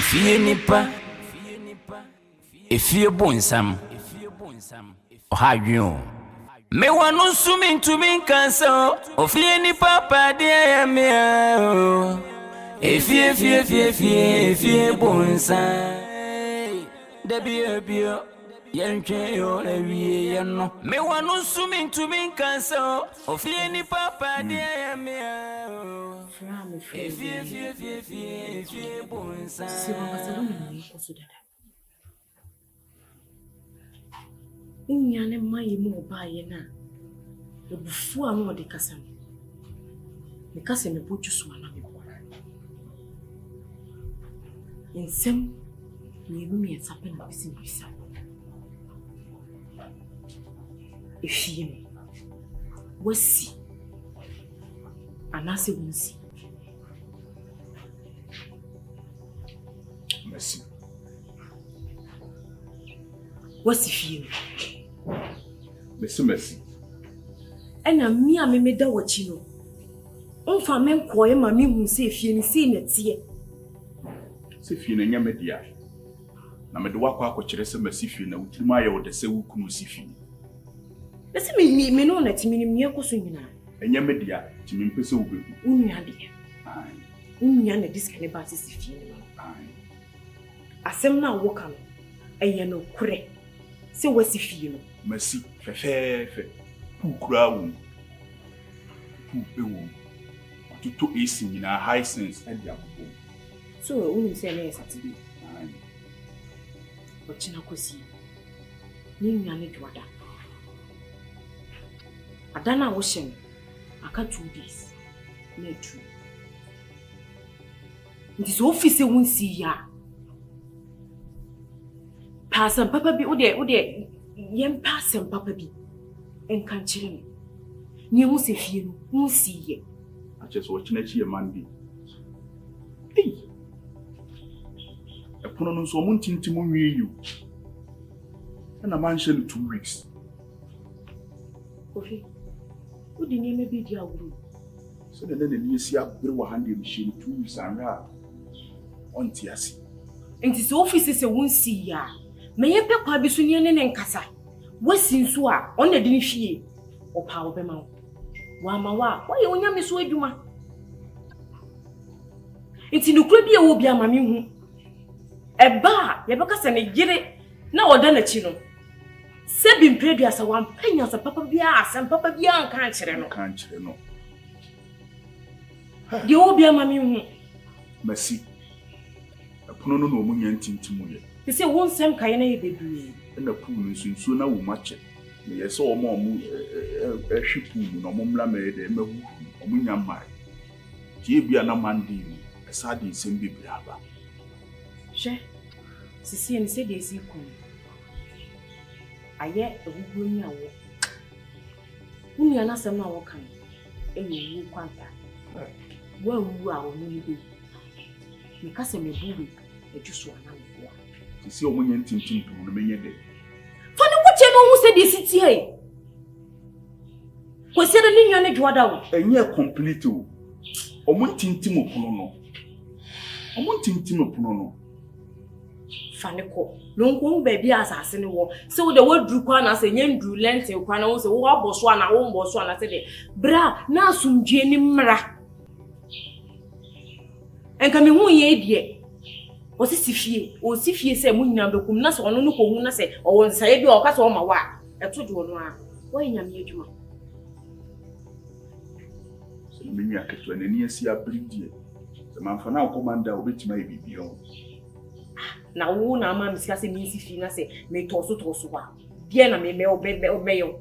Efie nipa Efie Bonsam Ohadwon me wanu sumi ntumi kansa ofie nipa pade ayame Efie Bonsam Debia Yentwe yo ewie yeno me wanu sumi ntumi kansa ofie nipa pade ayame Efie Bonsam Unyane mayi mo baye na ebufu anu ode kasa me kasa me boju so ana me bo ensem ni mu me tsape na bisi bisa Efie wasi anase wonsi merci wasi fie merci ena mi a me da wachi no onfa me nkoye ma me hu se Efie ni se netie se fie na nya media na me de wakwa akokire se merci fie na utirima ya wode se wukunu si fie ese me no na timi ni me koso nyina enya media timi mpese ubeku unu ya de unu ya na diskane ba se Efie ni asem na woka no eye no kure se wasi fie no merci fefe pukura wu pupewu tuto esi nyina high sense and yakubo so unu se na esati ochina kosi ni nyane dwada adana wo hye aka 2 days na true this office wonsi ya Pasam papa bi ode yem pasam papa bi enkan kire me ni mu se fie no mu siye acheso wo kina chi e man bi e pono no so mun tintim nwie na man hye 2 weeks ofi odi ni me bi di awuru so de ni esi abere wa hande mi hye 2 weeks anra on tiasi enti so office se wonsi ya me ye pe kwa bi so ni ne nkasa wasi nso a on na di ni hwie opa obema wa ma wa ye onyame so adwuma enti nukura bi e wo bi ama me hu eba ye be kasa ne gire na oda na chi no se bi mpredua sa wa mpanya sa papa bi a sa papa bi an kan kire no de wo bi ama me hu merci apono no mu nya ntintimu ye se won sem kaye na ye bedu na pool nsunsu na wo mache me ye so omo hwipu no momla me de mahu omunya mai tie bia na mandi esa de nsem bibia aba she sisi en se de si ku aye egugu ni awo unu ana sem na wo kan eyi wu kwanta wa wu a wo ni be me kase me buwe ejuso ana wo si omunye ntintim no menye de fani ko che no hu se de sitie ko se de ni nyane dwada wo enye complete o omuntintim opono no fani ko no nko ba bi asase ne wo se wo de wadru kwa na se nyandru lente kwa na wo se wo aboso ana wo mboso ana se de bra na asumdwe ni mmra enka me hu ye die o si fie se munyina bekum na so ono no ko hu na se o won saye bi o ka so ma wa eto de ono a wo nyame adwuma so me aketo na ni asi abridie se manfa na commander obetima ebibio na wo na ama misika se mi si fie na se me to so wa bia na me obeyo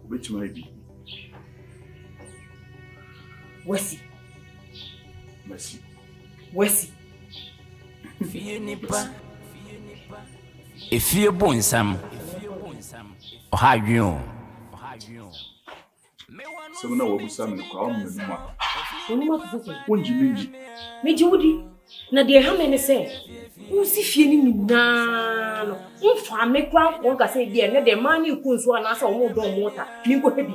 obetima ebi wasi Efie Bonsam Ohadwon so na wo busam no kwa omnuma onuma tufo wonji meji wudi na de ha me ne se usi fie ni nyina no mfa me kwa ko ka se bi ne de ma ni ku nso ana sa o mo do mota ni ko hebi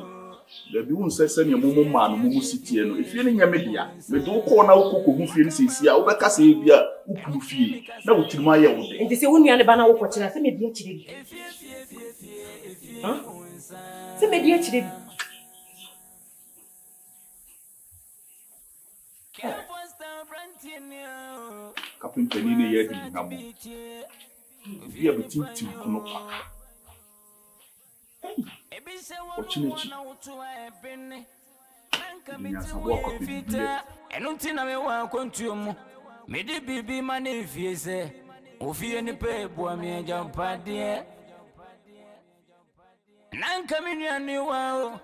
The be won say send your mumu man mumu city no. If you nya media, me do ko na wo ko hu fie ni sisi a wo be ka say bia wo pu fie. Na wo tirima ye wo de. Nti se wonu ane ba na wo ko kire se me bia kire bi. Ha? Se me bia kire bi. Kapin tani ne ye di na mo. Bia be tinti kono pa. Ochinichi. Nya sabo ko bi bia. Enunti na me wa kontu mu. Me di bibi ma na Efie se. Ofie ni pe bo mi ajampade. Nanka me nuane wa o.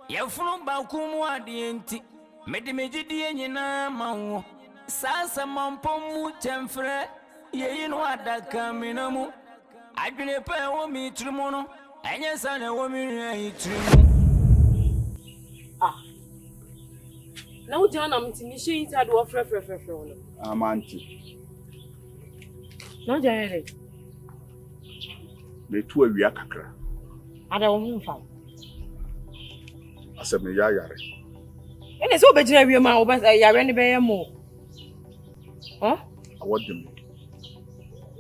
Ye funu ba ku mu ade enti. Me di megidi enyina ma wo. Sasa mampom mu temfre. Ye yin wa daka minamu. Adwene pe wo mi trimu no. Enye sana wo mi nua trimu. Na wo jana mtimi she inside wo frɛ no. Amanti. Na jana re. Me tu awia kakra. Ada wo hu fa. Asem ya yare. Ene so be jina wie ma wo ba yare ne be ye mo. Awodim.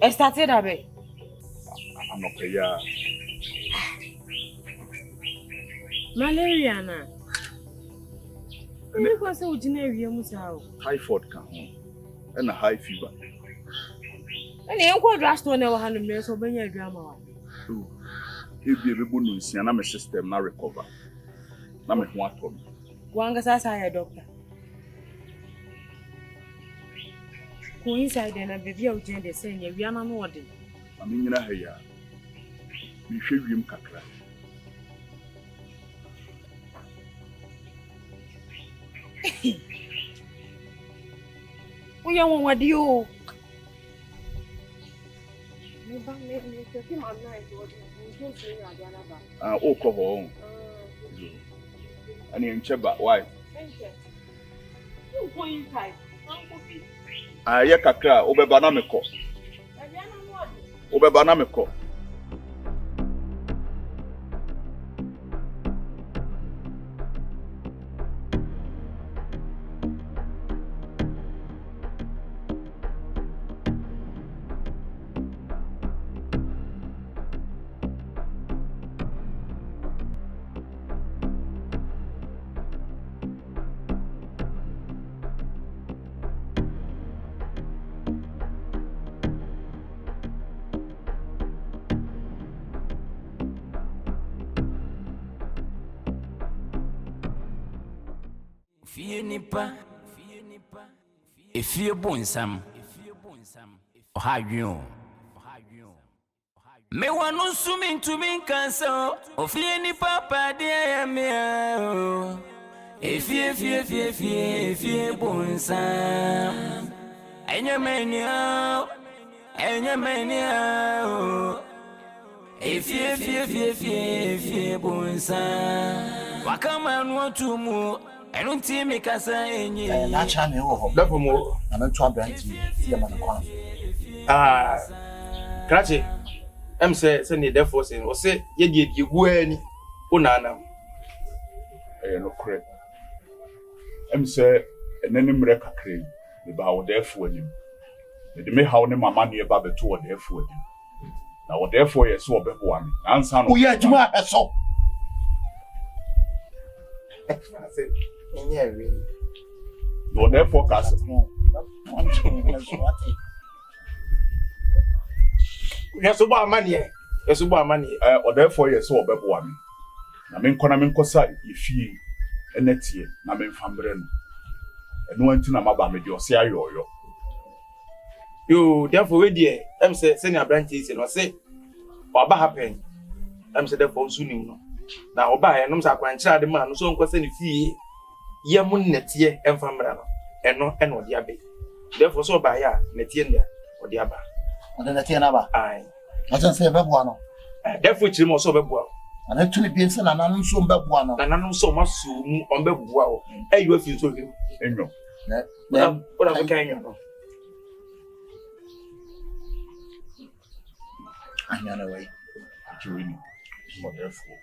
E started abe. Anope ya. Malaria na. Ene ko se wo jina wie mu sa o. Typhoid ka ho. And high fever. Ene enko drugstore na wo ha no me so benya adwama wa. Ebi ebe no nsia na me system na recover. Na me ho atom. Wanga sasa ya doctor. Ko inside na baby a ugin de say nya wiana no ode. Ami nyina ha ya. Me hwe wiem kakra. Oya won wadi o. O ko ho. Ani encheba why? You go inside. Ye kakra obeba na meko. Obeba na meko. Efie Bonsam. Ohadwon. Me wanu sumi to me cancer. Ofie ni papa de me. Efie Bonsam. Enye menia. Efie Bonsam. Wakama no tumu. Enunti me kasa enye. Na cha me wo. Level mo. Na ntu abranti. Tie ma na kwa. Krache. Say ni therefore say o say ye die gu ani. Unana. No correct. Say enani mre kakra. Me ba wo therefore ani. Me de me hawo ne mama ne ba beto wo therefore ani. Na wo therefore ye so obebo ami. Ansa no. Wo ye adwuma aso. No therefore cast. Yesubo amani. Or therefore yes so obebo ami. Na me nkona me nkosa Efie enetie na me mfambre no. Eno anti na maba me de ose ayoyo. Yo, therefore we die. Say senior branch is no say. Oba happen. Say therefore suni no. Na oba he no sa kwanchira de ma no so nkosa ne fie. Ye mu netie emfamra no. Eno odi abe. Therefore so oba ya netie ndia odi aba. Ode netie na ba. Ai. Ose se bebo ano. Therefore chiri mo so bebo. Ana tuli bi nse na nanu so bebo ano. Na nanu so maso mu on bebo o. Eyo afi so hwem. Enyo. Ora ko kan enyo no. Anya na way. Juju. Or therefore.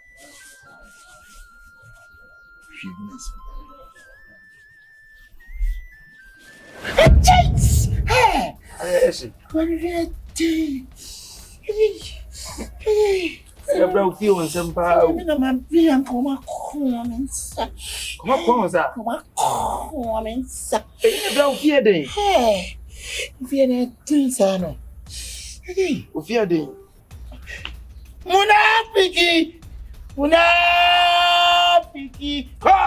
Bro, feeling some power. I'm being come on, sir. Come on, sir. Bro, fear day. Hey, if you're not doing so, hey, Fear day. Munafiki, ha,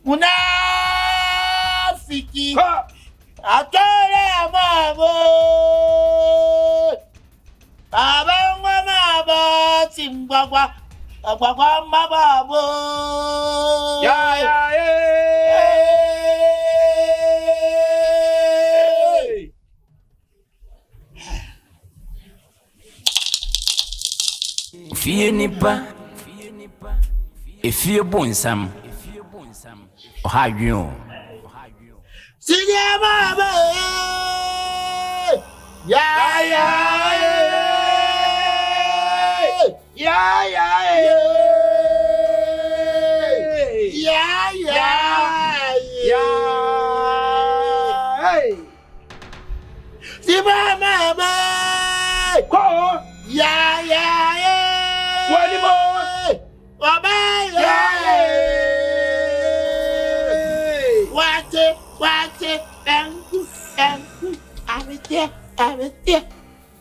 Munafiki, Ha! Akare mabo, mabo, Zimbabwe, mabo, Yeah. Efie nipa Efie Bonsam Ohadwin Senior mama,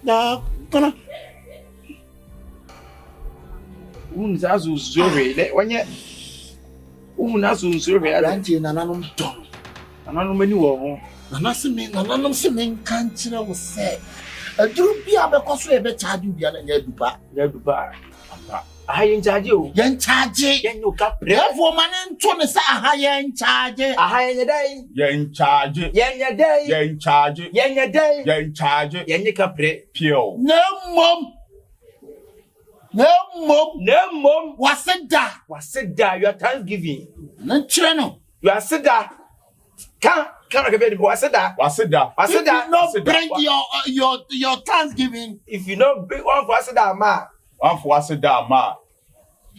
no, gonna. Unzazu zore, when you Unazu zore, Auntie and Ananum Don. Ananum many war. Ananum Simming can't say. A drew be a because we better charge you beyond a dupa. I in charge you. Yen charge, yen you cap. Therefore, man and Tony say a high in charge. A high in a day. You're in charge. Yen your day. You're in charge. Yen your day. You're in charge. Yen you capre. Pure. No, mom. No, mom. What's it that? Was said that your Thanksgiving. No, Chino. You are said that. Can't get was said that. What's it that? I said that. No, bring your Thanksgiving. If you know big one for us that man. One for what's it that, man?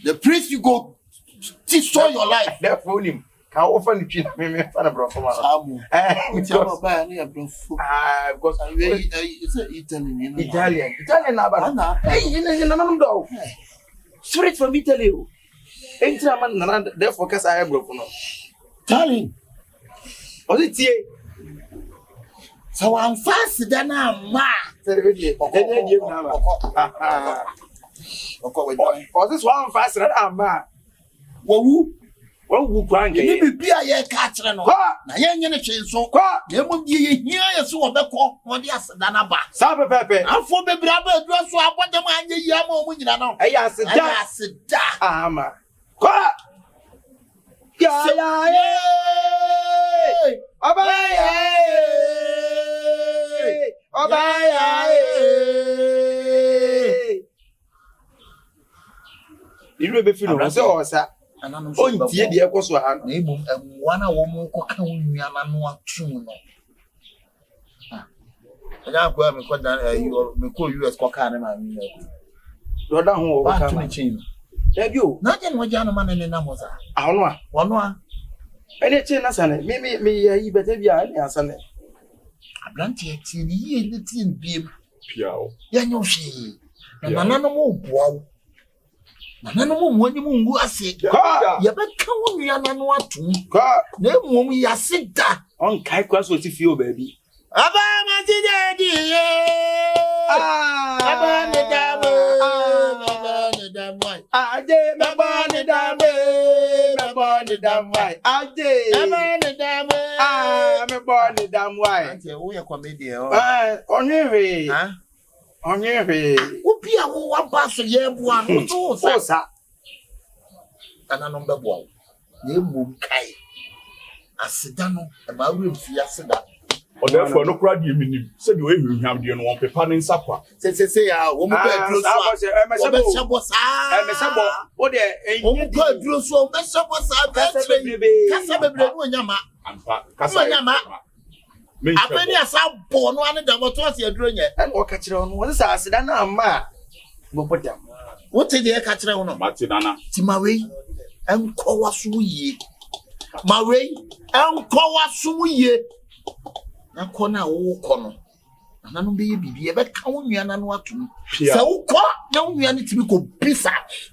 The priest you go destroy your life. Therefore, him. Can offer the chin. Me fan of bro from us. Because I'm very Italian. Italian now. Hey, you know, straight from Italy. Ain't man, therefore, because I have broken. Darling. Was it here? So I'm fast than I'm mad. For this one faster than I'm mad. Who? Well, who can't You be a year catcher. No, young in a chain so you won't be here. So a beco, what yes, than a bar. Saba Pepe. I'm for the brother, dress what the man you yamo when you know. I said, Ama. Yeah. You will be feeling so, sir. And I'm so dear, of course, one a woman could count me and one tune. And I'll go and call down you call you as Cocan. You're down home, chain. Have you? Nothing with gentleman in the numbers. I don't know. One. And it's in a son. Me, better be a son. I blunt yet in the teen beam. Pure. Yan she. And another more wow. Another one you go sick. You bet come we are not what to. No more we are sick that. On Kyekyeku what you feel, baby. Abba, daddy. I did my bonnet damn white. I did I'm a bonnet damn white. We are comedian. On your way. On your way. Who be a one pass a year one or two, sir. And a number one. You move Kai. I sit down about room for that. Or therefore, no crowd you mean. Said you will have the one paper in supper. Say, woman, what enko waso ye ma we enko waso ye na kona wo kono nanu be ye bibi e be ka wo nua nanu atum se wo ko na wo nua ne tibi ko bisa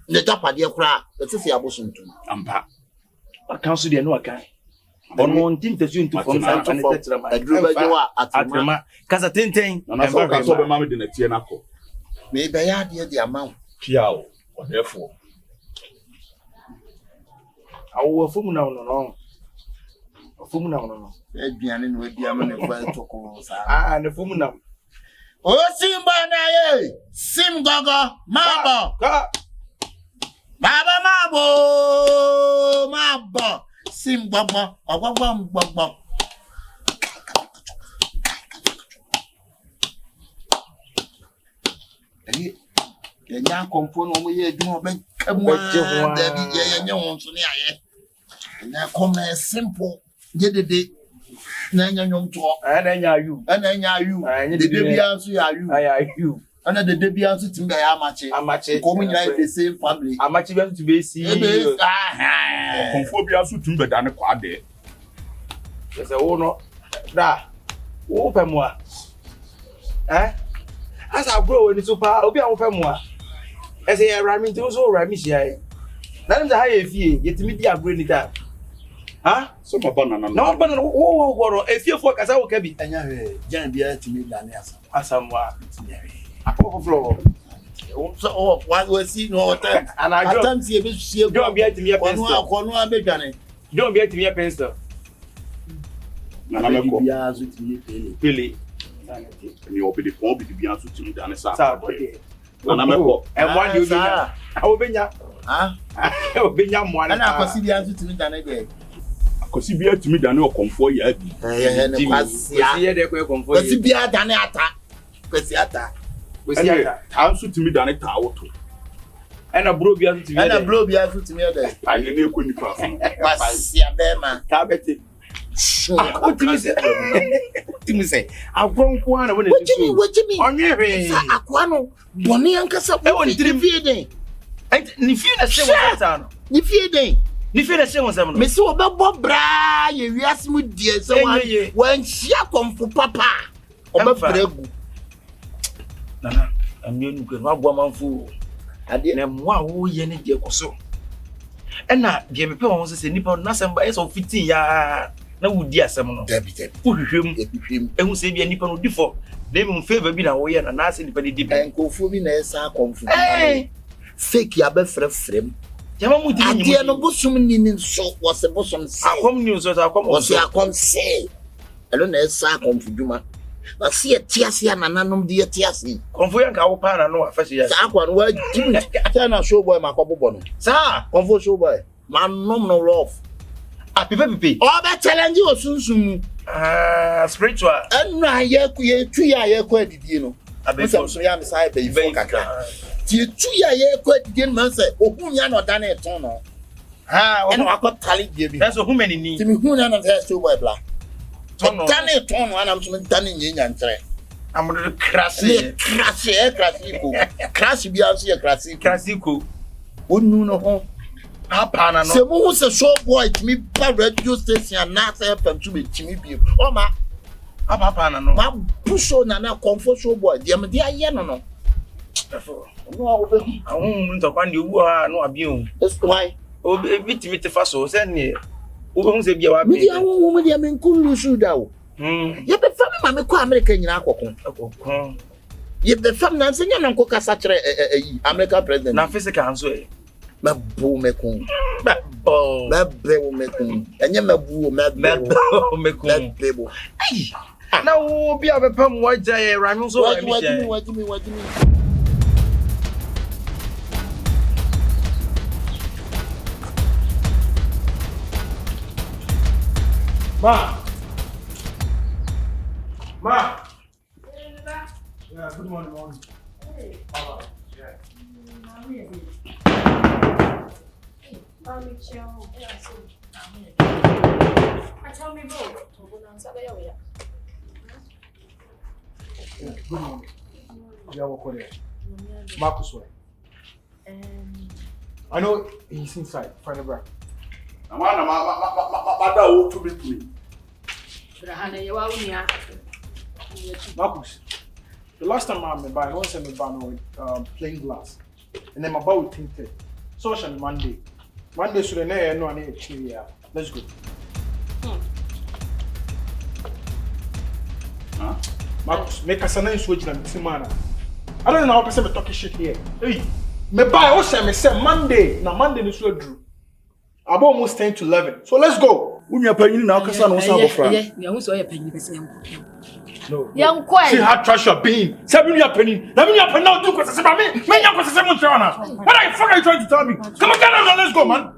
ne japade kura e se abosontum ampa akanso de no akan ono ntim tesu ntu from san and tetra ma adrubajewa atrema kasa tenten na so ka so be ma me de na tie na ko me be ya de amount piao therefore awo fumu na no fumu na no aduane no aduama ne kwa toko sa ne fumu na o simba na ye sim gogo mabo baba mabo sim gogo ogwogwo nya komfo no mo ye adwuma be kamwa da bi ye nya won so ne aye na come simple yedede na nya nyom to na nya ayu de bia so ya ayu ana de bia so timba ya amache ko mo nya the same family amache bia so be si komfo bia so timba da ne kwa de se wo no da wo pemwa asa bro ni super obi an wo pemwa ese ya rami nti so rami hia na nza ha Efie yetimi di agro ni da so ma banana no banana wo goro Efie fo kasa wo kabi anya he jan bia timi da ne asamwa akoko floor so wa si no hotel atam si ebe hie go bia timi ya pencil kono abedwane do bia timi ya pencil na me ko bia so timi pele ni obedi ko obedi bia so timi da ne sa na me ko e mo di obenya obenya obenya mo ana ana akosi bia so timi da ne de akosi bia timi da ne okonfo ya bi ne kwasia ye de ko okonfo akosi bia da ne ata kwesi ata ta so timi da ne ta woto ana bro bia so timi ana bro bia so timi de ane ne ko nipa so kwasia be ma ka beti o timi se agronko ana wona ti wajimi onyewe sa akwa no boni ankasa wo ni fie den ni fie na se won no ni fie den ni fie na se won sam no me se obebo bra ye wiase mu die se wan hia komfo papa obebregu nana amienu ko no abo manfo ade na mo a wo ye ne de koso ena de me pe won se nipa na samba e so 15 ya na wudi asem no debi uhwehwem ehu se bia nipa no difo na me favor bi na wo ye na ase nipa de dibi enkofo bi na esa komfo fake ya be frefrem jama mu dini ade no bosum ni so wose bosom se akom ni so akom wose akom se elo na esa komfo duma na se etiase anananom de etiase komfo yanka wo pa na no afasi ya sa akwa no wa jimi na show boy makobobo no sa komfo show boy manom no love pipe oba challenge osunsun spiritual enra ye ku ye tu ya ku adidie no abefo so ya me sai be ifo kakra ti tu ya ye ku adidie no man say ohunya no da na eton no eno akotale die bi that's who many ni ti mi hunya no say show boy bla da na eton no anam so da na nyenya ntre amro crash bi aso ye crash ko onu no ho papa na no se mu se show boy mi pa radio station na say FM to me timi bi o ma papa na no ma pusho na comfort show boy dem dey aye no no no obe ahun nto kwa ndi owu ha no abi o why o bitimi te fa so se ne obe hu se bia wa bi ahun mu dey men kulu su da o ye be fam ma me ko America nyina akokon ye be fam na se nya no kasa kire America president na physical hanso e mabu mekun mabbe mekun enye mabu mekun bebo na wo bia be pam waja ye ranu so wajimi ma yeah, good morning hey yeah tell me bro. Good morning. Yeah, what there? Marcus way. I know he's inside. Find a bra. Marcus, the last time I met by, I once met by with plain glass, and then my bow with tinted. So on Monday. Monday should have no any chili. Let's go. Huh? Marcus, make us a nice switch and Simana. I don't know how to say talking shit here. Hey, me buy Osaa me say Monday. Now Monday is so drew. About almost 10 to 11. So let's go. Unya penny now kasa no sa bofra. Yeah, who saw your penny kasa yam. No. Young quiet. See how trash your being. Seven year penny. Let me up now do because say me. Me young because say mo try. What the fuck are you trying to tell me? Come on, get out, let's go, man.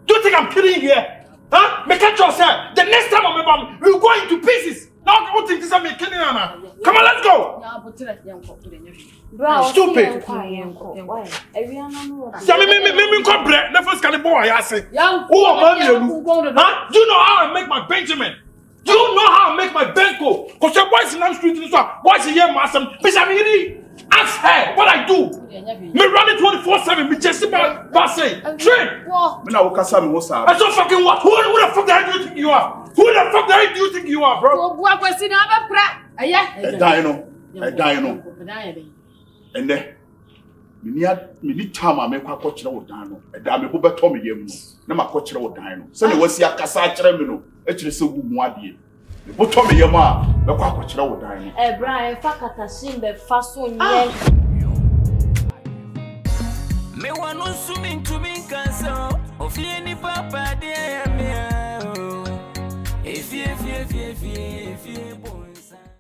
Do you think I'm kidding here? Huh? Make it yourself. The next time I'm about, we'll go into pieces. Now you think this is me kidding Anna? Come on, let's go. Stupid. Me come bread. The first kind of boy I say. Who am I? Huh? Do you know how I make my Benjamin? Do you know how I make my Benko? Because your boys in the street this one. Boys in here, master. Ask her what I do. Me run it 24/7. Me just about say train. Me na ukasa me Osaa. I don't fucking what? Who the fuck the hell do you think you are? Who the fuck the hell do you think you are, bro? And then me need time I make kwa chira wo dan no. E da me bo beto me yam no. Na ma kwa chira wo dan no. Se ne wasi akasa chira me no. E chire se wu mu ade. Me bo to me yam a me kwa chira wo dan no. Eh Brian fa katasin be fa so nye. Me wanu sumi to me cancer. Ofie ni papa de me. Efie.